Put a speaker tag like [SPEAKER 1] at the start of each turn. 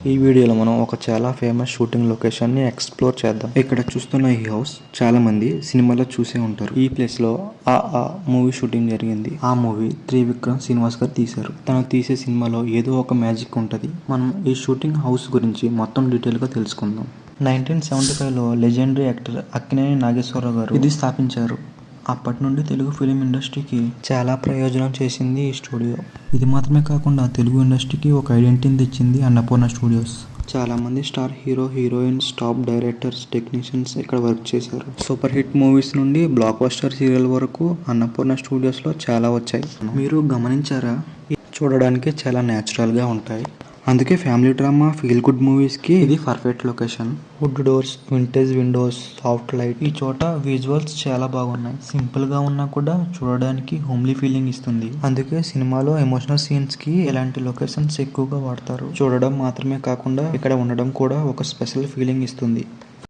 [SPEAKER 1] ఈ వీడియోలో మనం ఒక చాలా ఫేమస్ షూటింగ్ లొకేషన్ ని ఎక్స్ప్లోర్ చేద్దాం. ఇక్కడ చూస్తున్న ఈ హౌస్ చాలా మంది సినిమాలో చూసే ఉంటారు. ఈ ప్లేస్ లో ఆ మూవీ షూటింగ్ జరిగింది. ఆ మూవీ త్రివిక్రమ్ శ్రీనివాస్ గారు తీశారు. తను తీసే సినిమాలో ఏదో ఒక మ్యాజిక్ ఉంటది. మనం ఈ షూటింగ్ హౌస్ గురించి మొత్తం డీటెయిల్ గా తెలుసుకుందాం. 1975లో లెజెండరీ యాక్టర్ అక్కినేని నాగేశ్వరరావు గారు ఇది స్థాపించారు. అప్పటి నుండి తెలుగు ఫిలిం ఇండస్ట్రీకి చాలా ప్రయోజనం చేసింది ఈ స్టూడియో. ఇది మాత్రమే కాకుండా తెలుగు ఇండస్ట్రీకి ఒక ఐడెంటిటీని తెచ్చింది అన్నపూర్ణ స్టూడియోస్. చాలా మంది star hero heroines, top directors, technicians ఇక్కడ వర్క్ చేశారు. సూపర్ హిట్ మూవీస్ నుండి బ్లాక్ బస్టర్ సీరియల్ వరకు అన్నపూర్ణ స్టూడియోస్ లో చాలా వచ్చాయి. మీరు గమనించారా? చూడడానికి చాలా న్యాచురల్ గా ఉంటాయి. అందుకే family drama, feel good movies కి ఇది perfect location. Would doors, vintage Windows, soft light. ఈ చోట విజువల్స్ చాలా బాగున్నాయి. సింపుల్ గా ఉన్నా కూడా చూడడానికి హోమ్లీ ఫీలింగ్ ఇస్తుంది. అందుకే సినిమాలో ఎమోషనల్ సీన్స్ కి ఇలాంటి లొకేషన్స్ ఎక్కువగా వాడతారు. చూడడం మాత్రమే కాకుండా ఇక్కడ ఉండడం కూడా ఒక స్పెషల్ ఫీలింగ్ ఇస్తుంది.